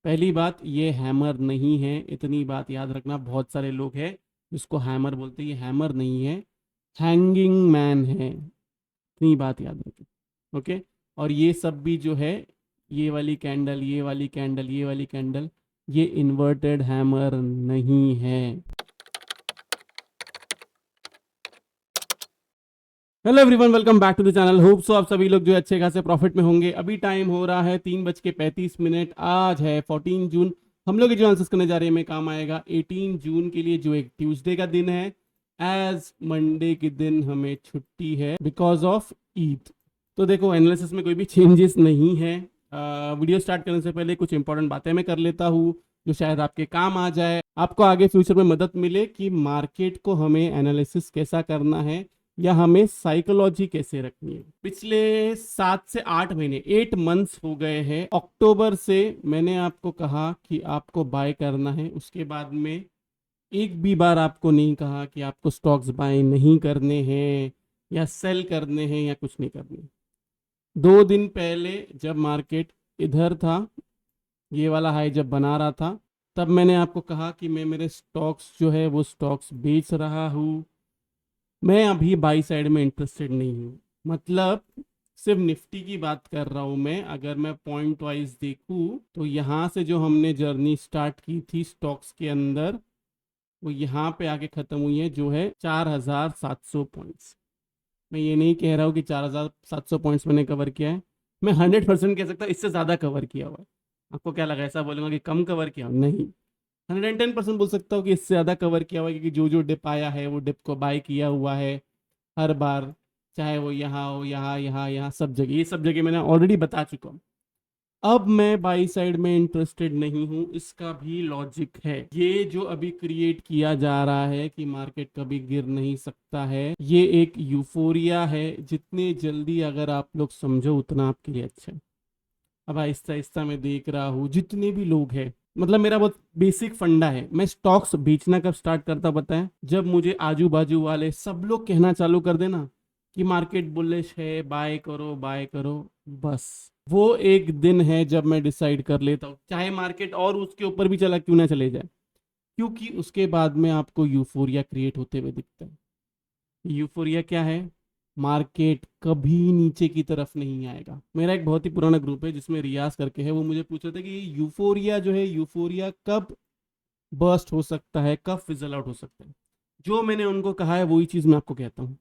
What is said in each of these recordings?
पहली बात, ये हैमर नहीं है, इतनी बात याद रखना। बहुत सारे लोग हैं जिसको हैमर बोलते हैं, ये हैमर नहीं है, हैंगिंग मैन है, इतनी बात याद रखें। ओके। और ये सब भी जो है, ये वाली कैंडल, ये वाली कैंडल, ये वाली कैंडल, ये इन्वर्टेड हैमर नहीं है। Hello everyone, welcome back to the channel. Hope so आप सभी लोग जो है अच्छे खासे प्रॉफिट में होंगे। अभी टाइम हो रहा है 3:35। आज है 14 जून। हम लोग ये जो आंसर्स करने जा रहे हैं में काम आएगा 18 जून के लिए, जो एक ट्यूसडे का दिन है। एज मंडे के दिन हमें छुट्टी है बिकॉज ऑफ ईद। तो देखो, एनालिसिस में कोई भी चेंजेस नहीं है। वीडियो स्टार्ट करने से पहले कुछ इंपॉर्टेंट बातें मैं कर लेता हूँ जो शायद आपके काम आ जाए, आपको आगे फ्यूचर में मदद मिले कि मार्केट को हमें एनालिसिस कैसा करना है या हमें साइकोलॉजी कैसे रखनी है। पिछले 7 से 8 महीने, 8 मंथ्स हो गए हैं। अक्टूबर से मैंने आपको कहा कि आपको बाय करना है, उसके बाद में एक भी बार आपको नहीं कहा कि आपको स्टॉक्स बाय नहीं करने हैं या सेल करने हैं या कुछ नहीं करने। 2 दिन पहले जब मार्केट इधर था, ये वाला हाई जब बना रहा था, तब मैंने आपको कहा कि मैं मेरे स्टॉक्स जो है वो स्टॉक्स बेच रहा हूँ। मैं अभी बाई साइड में इंटरेस्टेड नहीं हूँ। मतलब सिर्फ निफ्टी की बात कर रहा हूँ मैं। अगर मैं पॉइंट वाइज देखूँ तो यहाँ से जो हमने जर्नी स्टार्ट की थी स्टॉक्स के अंदर, वो यहाँ पे आके ख़त्म हुई है, जो है 4,700 पॉइंट्स। मैं ये नहीं कह रहा हूँ कि 4,700 पॉइंट्स मैंने कवर किया है, मैं 100% कह सकता हूँ इससे ज़्यादा कवर किया हुआ है। आपको क्या लगा, ऐसा बोलूँगा कि कम कवर किया? नहीं, 110% बोल सकता हूँ कि इससे ज़्यादा कवर किया हुआ है, क्योंकि जो जो डिप आया है वो डिप को बाय किया हुआ है हर बार। चाहे वो यहाँ हो, यहाँ यहाँ यहाँ, सब जगह, ये सब जगह मैंने ऑलरेडी बता चुका हूँ। अब मैं बाई साइड में इंटरेस्टेड नहीं हूँ। इसका भी लॉजिक है। ये जो अभी क्रिएट किया जा रहा है कि मार्केट कभी गिर नहीं सकता है, ये एक यूफोरिया है। जितने जल्दी अगर आप लोग समझो उतना आपके लिए अच्छा है। अब आहिस्ता आहिस्ता मैं देख रहा हूँ जितने भी लोग हैं, मतलब मेरा बहुत बेसिक फंडा है। मैं स्टॉक्स बेचना कब स्टार्ट करता पता है? जब मुझे आजू बाजू वाले सब लोग कहना चालू कर देना कि मार्केट बुलिश है, बाय करो बाय करो, बस वो एक दिन है जब मैं डिसाइड कर लेता हूँ, चाहे मार्केट और उसके ऊपर भी चला क्यों ना चले जाए। क्योंकि उसके बाद में आपको यूफोरिया क्रिएट होते हुए दिखता है। यूफोरिया क्या है? मार्केट कभी नीचे की तरफ नहीं आएगा। मेरा एक बहुत ही पुराना ग्रुप है जिसमें रियाज करके है, वो मुझे पूछ रहे थे कि यूफोरिया जो है, यूफोरिया कब बर्स्ट हो सकता है, कब फिजल आउट हो सकता है। जो मैंने उनको कहा है वही चीज मैं आपको कहता हूँ।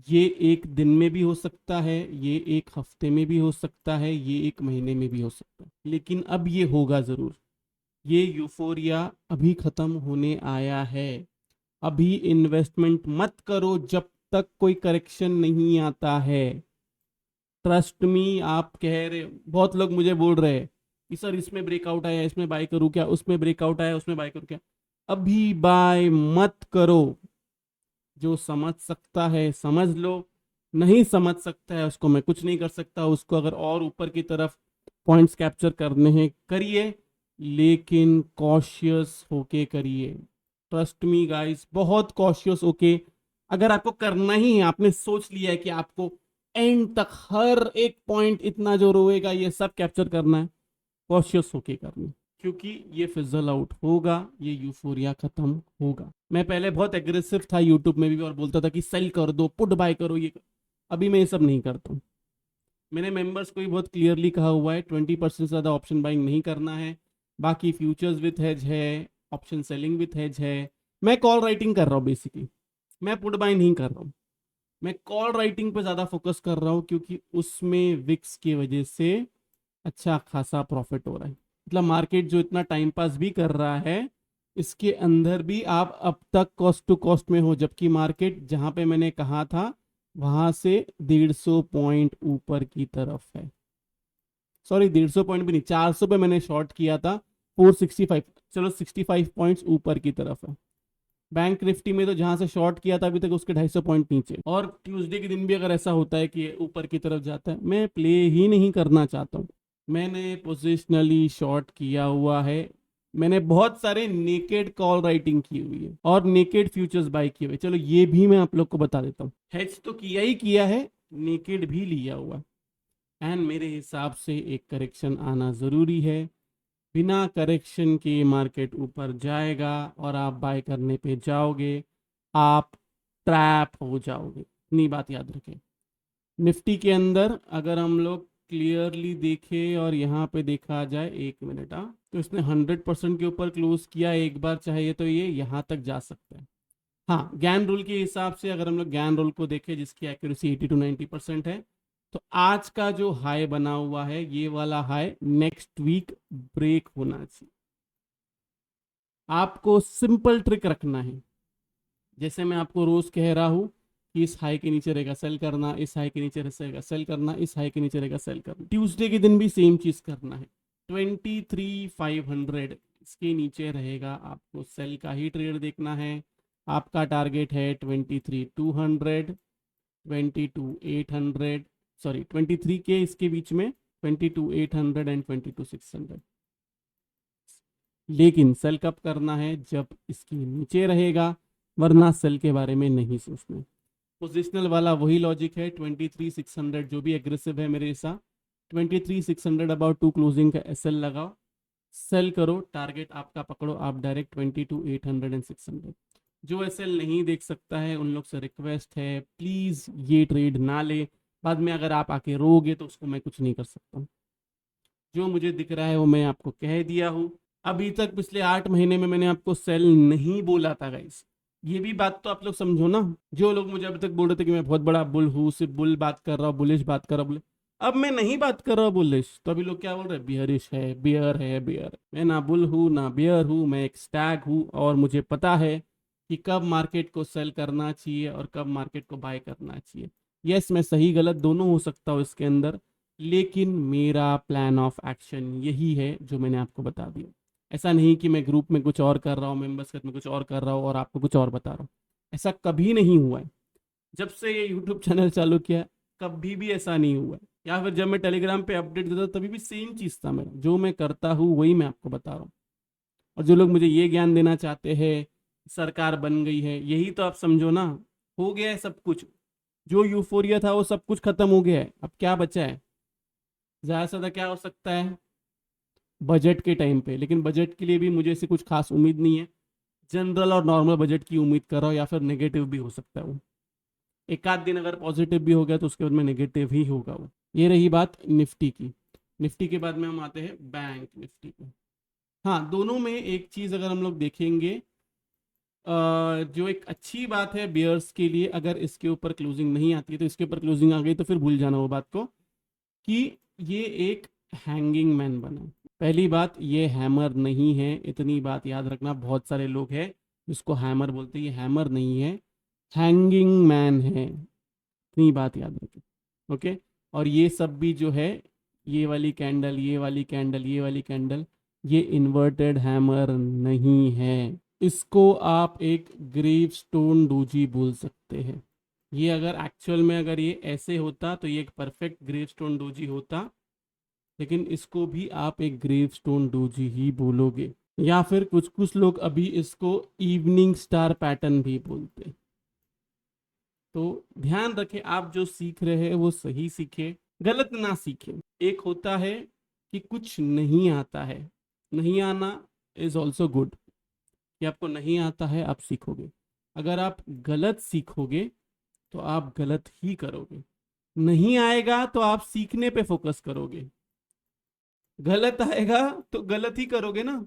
ये एक दिन में भी हो सकता है, ये एक हफ्ते में भी हो सकता है, ये एक महीने में भी हो सकता है, लेकिन अब ये होगा जरूर। ये यूफोरिया अभी खत्म होने आया है। अभी इन्वेस्टमेंट मत करो जब तक कोई करेक्शन नहीं आता है। ट्रस्ट मी, आप कह रहे, बहुत लोग मुझे बोल रहे हैं कि सर इसमें ब्रेकआउट आया, इसमें बाय करूं क्या, उसमें ब्रेकआउट आया, उसमें बाय करूं क्या। अभी बाय मत करो। जो समझ सकता है समझ लो, नहीं समझ सकता है उसको मैं कुछ नहीं कर सकता। उसको अगर और ऊपर की तरफ पॉइंट्स कैप्चर करने हैं करिए, लेकिन कॉशियस होके करिए। ट्रस्ट मी गाइस, बहुत कॉशियस होके। अगर आपको करना ही है, आपने सोच लिया है कि आपको एंड तक हर एक पॉइंट इतना जो रोएगा ये सब कैप्चर करना है, कॉशियस होके करना। क्योंकि ये फिजल आउट होगा, ये यूफोरिया खत्म होगा। मैं पहले बहुत एग्रेसिव था यूट्यूब में भी और बोलता था कि सेल कर दो, पुट बाय करो, ये कर। अभी मैं ये सब नहीं करता हूँ। मैंने मेंबर्स को भी बहुत क्लियरली कहा हुआ है 20% से ज़्यादा ऑप्शन बाइंग नहीं करना है। बाकी फ्यूचर्स विथ हेज है, ऑप्शन सेलिंग विथ हेज है। मैं कॉल राइटिंग कर रहा हूँ बेसिकली, मैं पुट बाय नहीं कर रहा हूँ। मैं कॉल राइटिंग पे ज़्यादा फोकस कर रहा हूँ क्योंकि उसमें विक्स की वजह से अच्छा खासा प्रॉफिट हो रहा है। मतलब मार्केट जो इतना टाइम पास भी कर रहा है, इसके अंदर भी आप अब तक कॉस्ट टू कॉस्ट में हो, जबकि मार्केट जहां पे मैंने कहा था वहां से 150 पॉइंट ऊपर की तरफ है। सॉरी, 150 पॉइंट भी नहीं, 400 पे मैंने शॉर्ट किया था, 465, चलो 65 पॉइंट्स ऊपर की तरफ है। बैंक निफ्टी में तो जहां से शॉर्ट किया था अभी तक उसके 250 पॉइंट नीचे। और ट्यूसडे के दिन भी अगर ऐसा होता है कि ऊपर की तरफ जाता है, मैं प्ले ही नहीं करना चाहता हूँ। मैंने पोजिशनली शॉर्ट किया हुआ है। मैंने बहुत सारे नेकेड कॉल राइटिंग की हुई है और नेकेड फ्यूचर्स बाय किए हुए। चलो ये भी मैं आप लोग को बता देता हूँ। हेज तो किया ही किया है, नेकेड भी लिया हुआ। एंड मेरे हिसाब से एक करेक्शन आना ज़रूरी है। बिना करेक्शन के मार्केट ऊपर जाएगा और आप बाय करने पे जाओगे, आप ट्रैप हो जाओगे। इतनी बात याद रखें। निफ्टी के अंदर अगर हम लोग क्लियरली देखें और यहाँ पे देखा जाए, 1 मिनट, तो इसने 100% के ऊपर क्लोज किया। एक बार चाहिए तो ये यहाँ तक जा सकता है। हाँ, गैन रूल के हिसाब से अगर हम लोग गैन रूल को देखें जिसकी एक्यूरेसी 80 to 90% है, तो आज का जो हाई बना हुआ है ये वाला हाई नेक्स्ट वीक ब्रेक होना चाहिए। आपको सिंपल ट्रिक रखना है, जैसे मैं आपको रोज कह रहा हूँ कि इस हाई के नीचे रहेगा सेल करना, इस हाई के नीचे रहेगा सेल करना, इस हाई के नीचे रहेगा सेल करना। ट्यूसडे के दिन भी सेम चीज करना है। 23,500 इसके नीचे रहेगा, आपको सेल का ही ट्रेड देखना है। आपका टारगेट है 23,200, 22,800, सॉरी 23 के इसके बीच में 22,800 एंड 22,600। लेकिन सेल कब करना है? जब इसके नीचे रहेगा, वरना सेल के बारे में नहीं सोचना। पोजिशनल वाला वही लॉजिक है। 23,600 जो भी एग्रेसिव है मेरे साथ, 23,600 अबाउट टू क्लोजिंग का एसएल लगाओ, सेल करो, टारगेट आपका पकड़ो, आप डायरेक्ट 22,800 एंड 600। जो एसएल नहीं देख सकता है उन लोग से रिक्वेस्ट है प्लीज ये ट्रेड ना ले। बाद में अगर आप आके रोगे तो उसको मैं कुछ नहीं कर सकता। जो मुझे दिख रहा है वो मैं आपको कह दिया हूँ। अभी तक पिछले 8 महीने में मैंने आपको सेल नहीं बोला था गाइस, ये भी बात तो आप लोग समझो ना। जो लोग मुझे अभी तक बोल रहे थे कि मैं बहुत बड़ा बुल हूँ, सिर्फ बुल बात कर रहा हूँ, बुलिश बात कर रहा हूँ, अब मैं नहीं बात कर रहा हूँ बुलिश, तो अभी लोग क्या बोल रहे हैं? बियरिश है, बियर है, बियर। मैं ना बुल हूँ ना बियर हूँ, मैं एक स्टैग हूँ और मुझे पता है कि कब मार्केट को सेल करना चाहिए और कब मार्केट को बाय करना चाहिए। यस, मैं सही गलत दोनों हो सकता हूँ इसके अंदर, लेकिन मेरा प्लान ऑफ एक्शन यही है जो मैंने आपको बता दिया। ऐसा नहीं कि मैं ग्रुप में कुछ और कर रहा हूँ, मेंबर्स में कुछ और कर रहा हूँ और आपको कुछ और बता रहा हूँ। ऐसा कभी नहीं हुआ है। जब से ये यूट्यूब चैनल चालू किया कभी भी ऐसा नहीं हुआ है। या फिर जब मैं टेलीग्राम पे अपडेट देता तभी भी सेम चीज़ था मेरा। जो मैं करता हूँ वही मैं आपको बता रहा हूँ। और जो लोग मुझे ये ज्ञान देना चाहते हैं सरकार बन गई है, यही तो आप समझो ना, हो गया है सब कुछ। जो यूफोरिया था वो सब कुछ खत्म हो गया है। अब क्या बचा है? ज़्यादा से ज़्यादा क्या हो सकता है बजट के टाइम पे, लेकिन बजट के लिए भी मुझे ऐसी कुछ खास उम्मीद नहीं है। जनरल और नॉर्मल बजट की उम्मीद कर रहा हूँ, या फिर नेगेटिव भी हो सकता है वो। एक आध दिन अगर पॉजिटिव भी हो गया तो उसके बाद में नेगेटिव ही होगा वो। ये रही बात निफ्टी की। निफ्टी के बाद में हम आते हैं बैंक निफ्टी पे। हाँ, दोनों में एक चीज़ अगर हम लोग देखेंगे, जो एक अच्छी बात है बियर्स के लिए, अगर इसके ऊपर क्लोजिंग नहीं आती है तो इसके ऊपर क्लोजिंग आ गई तो फिर भूल जाना वो बात को कि ये एक हैंगिंग मैन बना। पहली बात, ये हैमर नहीं है, इतनी बात याद रखना। बहुत सारे लोग हैं जिसको हैमर बोलते हैं, ये हैमर नहीं है, हैंगिंग मैन है। इतनी बात याद रखें, ओके। और ये सब भी जो है, ये वाली कैंडल, ये वाली कैंडल, ये वाली कैंडल, ये इन्वर्टेड हैमर नहीं है। इसको आप एक ग्रेव स्टोन डोजी बोल सकते हैं। ये अगर एक्चुअल में अगर ये ऐसे होता तो ये एक परफेक्ट ग्रेव स्टोन डोजी होता, लेकिन इसको भी आप एक ग्रेव स्टोन डोजी ही बोलोगे। या फिर कुछ कुछ लोग अभी इसको इवनिंग स्टार पैटर्न भी बोलते हैं। तो ध्यान रखें, आप जो सीख रहे हैं वो सही सीखे, गलत ना सीखे। एक होता है कि कुछ नहीं आता है, नहीं आना इज ऑल्सो गुड, कि आपको नहीं आता है आप सीखोगे। अगर आप गलत सीखोगे तो आप गलत ही करोगे। नहीं आएगा तो आप सीखने पे फोकस करोगे, गलत आएगा तो गलत ही करोगे ना,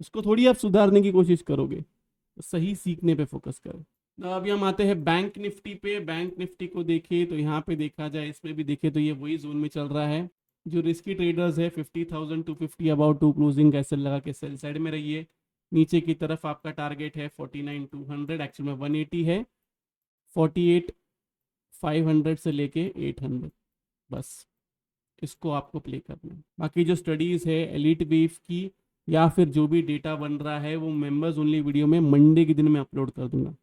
उसको थोड़ी आप सुधारने की कोशिश करोगे। तो सही सीखने पे फोकस करो। अभी हम आते हैं बैंक निफ्टी पे। बैंक निफ्टी को देखें तो यहाँ पे देखा जाए, इसमें भी देखें तो ये वही जोन में चल रहा है। जो रिस्की ट्रेडर्स है 50,250 अबाउट टू क्लोजिंग का एसएल लगा के सेल साइड में रहिए। नीचे की तरफ आपका टारगेट है 49,200, एक्चुअल में 180 है। 48,500 से लेके 800, बस इसको आपको प्ले करना है। बाकी जो स्टडीज़ है एलिट वेव की या फिर जो भी डेटा बन रहा है वो मेंबर्स ओनली वीडियो में मंडे के दिन मैं अपलोड कर दूंगा।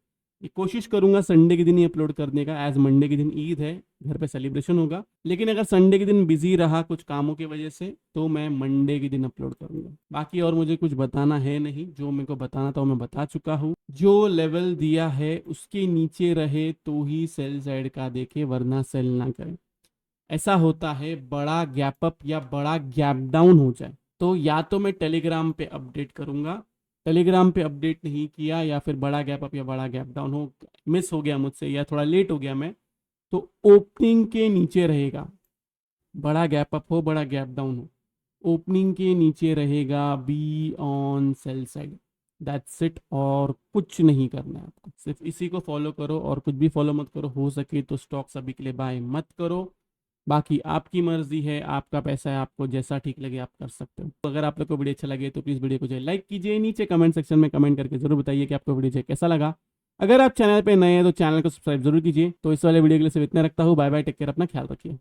ये कोशिश करूंगा संडे के दिन ही अपलोड करने का, एज मंडे के दिन ईद है, घर पे सेलिब्रेशन होगा। लेकिन अगर संडे के दिन बिजी रहा कुछ कामों की वजह से तो मैं मंडे के दिन अपलोड करूंगा। बाकी और मुझे कुछ बताना है नहीं, जो मेरे को बताना था वो मैं बता चुका हूँ। जो लेवल दिया है उसके नीचे रहे तो ही सेल साइड का देखे, वरना सेल ना करें। ऐसा होता है बड़ा गैप अप या बड़ा गैप डाउन हो जाए तो या तो मैं टेलीग्राम पे अपडेट करूंगा, टेलीग्राम पे अपडेट नहीं किया या फिर बड़ा गैप अप या बड़ा गैप डाउन हो, मिस हो गया मुझसे या थोड़ा लेट हो गया मैं, तो ओपनिंग के नीचे रहेगा। बड़ा गैप अप हो बड़ा गैप डाउन हो, ओपनिंग के नीचे रहेगा, be on sell side. That's it, और कुछ नहीं करना है आपको, सिर्फ इसी को फॉलो करो और कुछ भी फॉलो मत करो। हो सके तो स्टॉक्स अभी के लिए बाय मत करो, बाकी आपकी मर्जी है, आपका पैसा है, आपको जैसा ठीक लगे आप कर सकते हो। तो अगर आप लोग को वीडियो अच्छा लगे तो प्लीज़ वीडियो को जो लाइक कीजिए, नीचे कमेंट सेक्शन में कमेंट करके जरूर बताइए कि आपको वीडियो कैसा लगा। अगर आप चैनल पे नए हैं तो चैनल को सब्सक्राइब जरूर कीजिए। तो इस वाले वीडियो के लिए सिर्फ इतना रखता हूँ, बाय बाय, टेक केयर, अपना ख्याल रखिए।